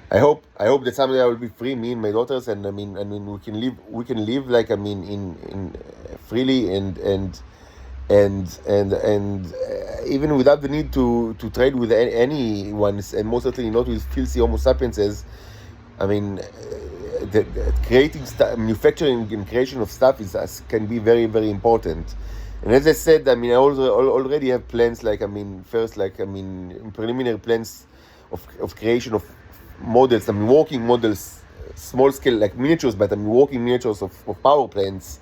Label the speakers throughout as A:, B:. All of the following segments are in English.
A: I hope that someday I will be free, me and my daughters, and I mean we can live like in freely and even without the need to trade with anyone, and most certainly not with filthy Homo sapienses. I mean, creating manufacturing and creation of stuff can be very very important. And as I said, I mean, I already have plans. Like, I mean, first, like, I mean, preliminary plans of creation of models. I mean, working models, small scale, like miniatures, but I mean, working miniatures of power plants.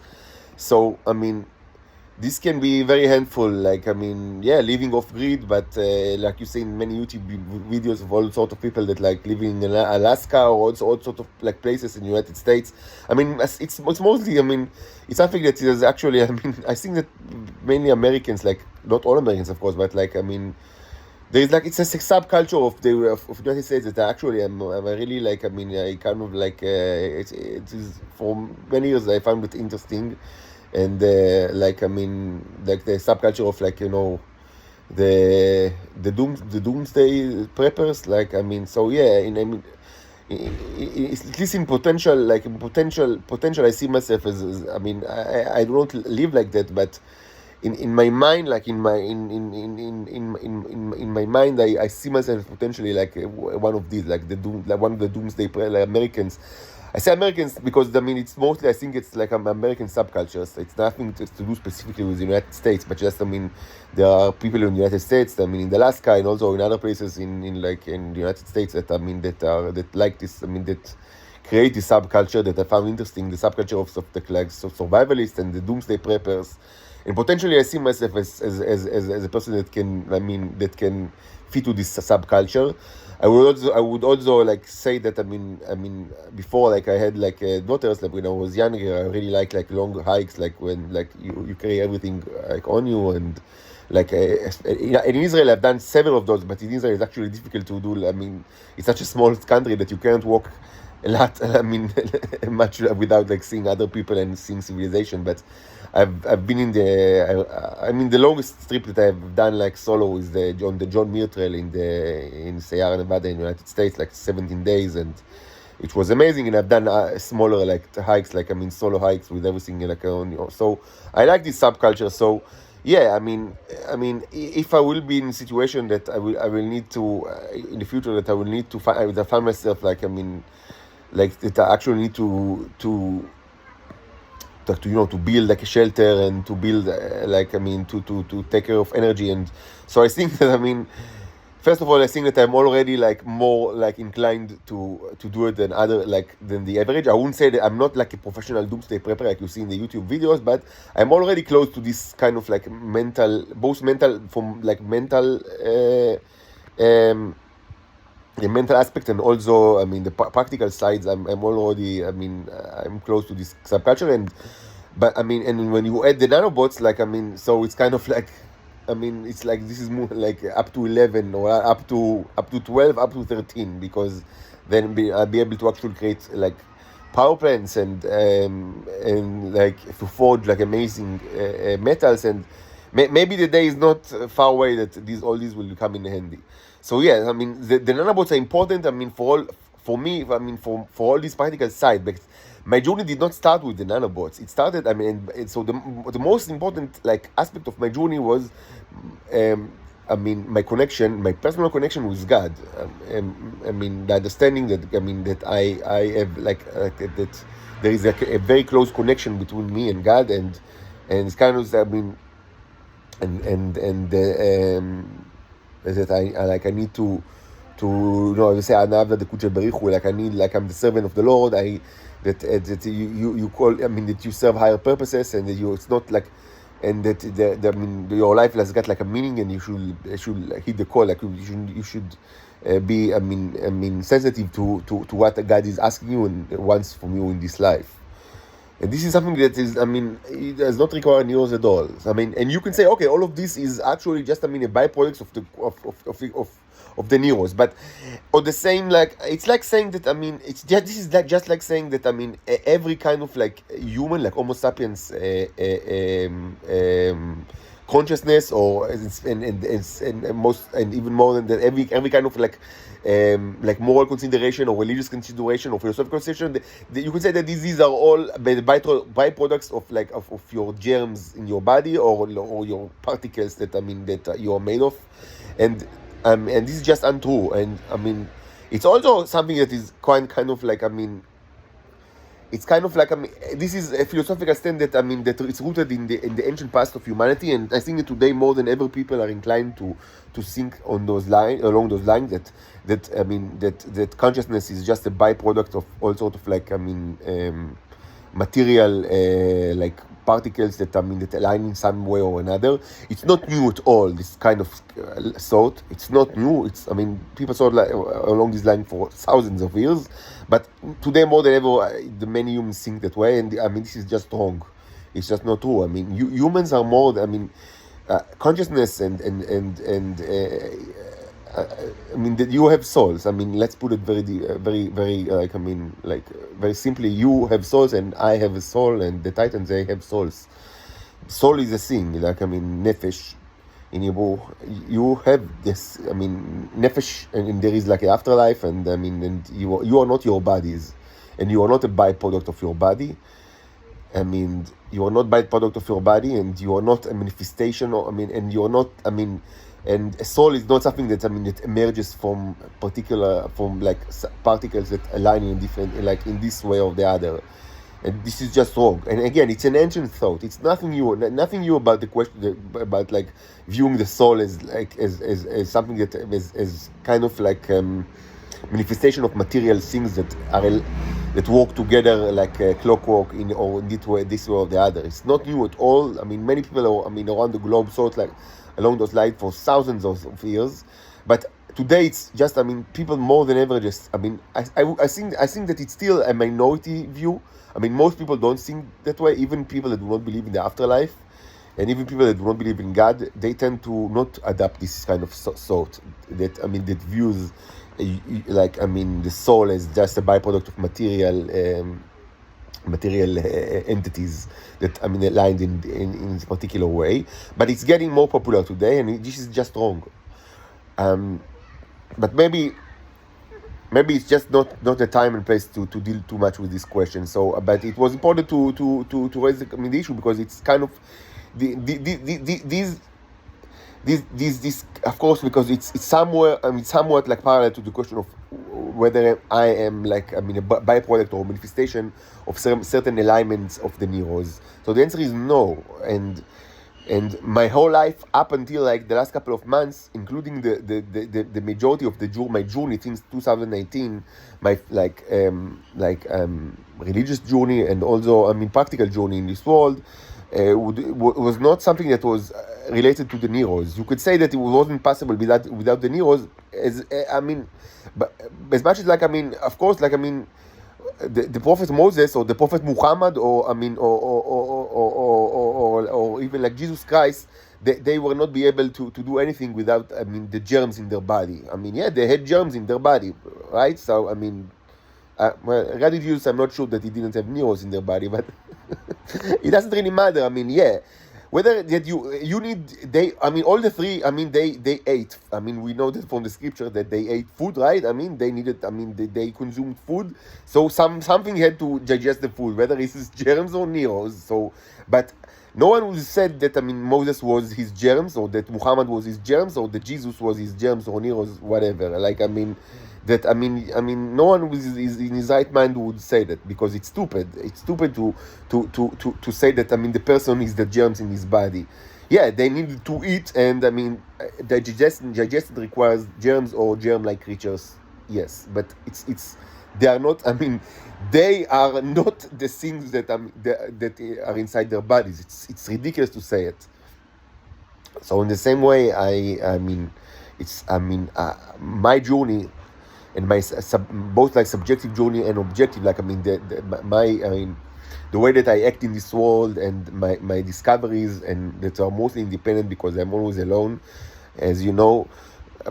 A: So, I mean, this can be very handful. Like, I mean, yeah, living off grid, but like you see in many YouTube videos of all sort of people that like living in Alaska or also all sort of like places in the United States. I mean, it's mostly, I mean, it's something that is actually, I mean, I think that mainly Americans, like not all Americans, of course, but like, I mean, there's like it's a subculture of the United States that actually I'm really like, I mean, I kind of like it is for many years I found it interesting. And like, I mean, like the subculture of, like, the doomsday preppers. Like, I mean, so yeah, in I mean, it's at least in potential, like in potential I see myself as, I mean, I don't live like that, but in my mind, like in my mind, I see myself potentially like one of these, like like one of the doomsday like Americans. I say Americans because, I mean, it's mostly, I think it's like American subcultures. It's nothing to do specifically with the United States, but just, I mean, there are people in the United States, I mean, in Alaska and also in other places in like in the United States that, I mean, that like this, I mean, that create this subculture that I found interesting, the subculture of the like survivalists and the doomsday preppers. And potentially I see myself as a person that can, I mean, that can fit to this subculture. I would also like say that, I mean before, like, I had like daughters, like when I was younger, I really like long hikes, like when like you carry everything like on you. And like in Israel I've done several of those, but in Israel it's actually difficult to do. I mean, it's such a small country that you can't walk a lot. I mean, much without like seeing other people and seeing civilization. But I've been in I mean, the longest trip that I've done like solo is the John Muir Trail in Sierra Nevada in the United States, like 17 days. And it was amazing. And I've done smaller like hikes, like, I mean, solo hikes with everything like on, so I like this subculture. So yeah, if I will be in a situation that I will need to in the future, that I will need to find, I find myself like, I mean, like that I actually need to build like a shelter, and to build like, I mean, to take care of energy. And so I think that, I mean, first of all, I think that I'm already like more like inclined to do it than the average. I wouldn't say that I'm not like a professional doomsday prepper like you see in the YouTube videos, but I'm already close to this kind of like both mental, from like mental um the mental aspect, and also, I mean, the practical sides. I'm already, I mean, I'm close to this subculture. And but I mean, and when you add the nanobots, like, I mean, so it's kind of like, I mean, it's like this is more like up to 11, or up to 12, up to 13, because then I'll be able to actually create like power plants, and like to forge like amazing metals. And maybe the day is not far away that all these will come in handy. So yeah, I mean, the nanobots are important. I mean, for me, I mean, for all these practical side. But my journey did not start with the nanobots. It started, I mean, so the most important like aspect of my journey was, um, I mean, my personal connection with God. I mean, the understanding that, I mean, that I have like that there is like a very close connection between me and God. And it's kind of, I mean, and that I need to say another the kuche berichu, like I need, like I'm the servant of the Lord. That you call, I mean, that you serve higher purposes, and that it's not like, and that I mean, your life has got like a meaning, and you should hit the call. Like you should be, I mean sensitive to what God is asking you and wants from you in this life. And this is something that is, I mean, it does not require neurons at all. I mean, and you can say, okay, all of this is actually just, I mean, a byproduct of the neurons. But or the same, like, it's like saying that, I mean, it's just, this is like just like saying that, I mean, every kind of like human, like Homo sapiens, consciousness, or and even more than that, every kind of like moral consideration or religious consideration or philosophical consideration. You could say that these are all byproducts of of your germs in your body, or your particles that that you are made of, and this is just untrue. And it's also something that is kind of it's kind of this is a philosophical stand that that it's rooted in the ancient past of humanity, and I think that today more than ever people are inclined to think on those along those lines, that consciousness is just a byproduct of all sort of material particles that that align in some way or another. It's not new at all, this kind of thought. It's not new. It's people thought along this line for thousands of years, but today more than ever the many humans think that way, and this is just wrong. It's just not true. Humans are more consciousness that you have souls. Let's put it very very simply. You have souls, and I have a soul, and the Titans, they have souls. Soul is a thing, nefesh in Hebrew. You have this, nefesh, and there is an afterlife, and and you are not your bodies, and you are not a byproduct of your body. You are not byproduct of your body, and you are not a manifestation, and you are not, and a soul is not something that that emerges from particles that align in different, in this way or the other. And this is just wrong. And again, it's an ancient thought. It's nothing new about the question about viewing the soul as something that is kind of manifestation of material things that work together like clockwork or in this way or the other. It's not new at all. Many people around the globe thought along those lines for thousands of years, but today it's just people more than ever just I think that it's still a minority view. Most people don't think that way. Even people that do not believe in the afterlife, and even people that do not believe in God, they tend to not adopt this kind of thought that that views the soul as just a byproduct of material entities that aligned in this particular way. But it's getting more popular today, and this is just wrong. But maybe it's just not the time and place to deal too much with this question. So, but it was important to raise the issue, because it's kind of this of course, because it's somewhere somewhat parallel to the question of whether I am a byproduct or manifestation of certain alignments of the neros. So the answer is no. And my whole life up until the last couple of months, including the majority of my journey since 2019, my religious journey, and also practical journey in this world, was not something that was related to the neros. You could say that it wasn't possible without the neros, but as much as of course, the prophet Moses or the prophet Muhammad or even Jesus Christ, they will not be able to do anything without the germs in their body. Yeah, they had germs in their body, right? So regarding Jews, I'm not sure that he didn't have neros in their body, but it doesn't really matter. Yeah, whether that you need, they all the three, they ate. We know that from the scripture that they ate food, right? They needed, they consumed food, so something had to digest the food, whether it is germs or neros. So, but no one will said that Moses was his germs, or that Muhammad was his germs, or that Jesus was his germs or neros, whatever. That no one is in his right mind would say that, because it's stupid. It's stupid to say that the person is the germs in his body. Yeah, they need to eat, and digestion requires germs or germ-like creatures. Yes, but it's they are not. They are not the things that that are inside their bodies. It's ridiculous to say it. So in the same way, my journey, and my both subjective journey and objective, the way that I act in this world, and my discoveries, and that are mostly independent, because I'm always alone, as you know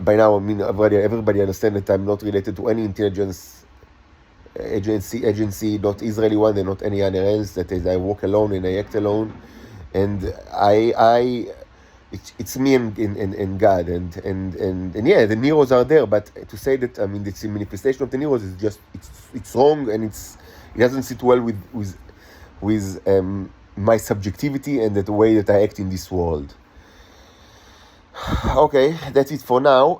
A: by now. Everybody understands that I'm not related to any intelligence agency, not Israeli one, and not any other else. That is, I walk alone and I act alone, and I it's me and God, and yeah, the Neros are there, but to say that, I mean, it's a manifestation of the Neros is just, it's wrong, and it doesn't sit well with my subjectivity and the way that I act in this world. Okay, that's it for now.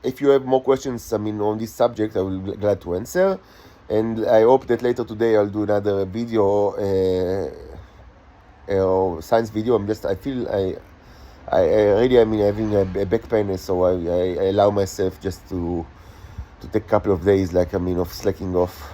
A: If you have more questions, I mean, on this subject, I will be glad to answer. And I hope that later today I'll do another video, or science video. I feel I really, I mean, having a back pain, so I allow myself just to take a couple of days, like, I mean, of slacking off.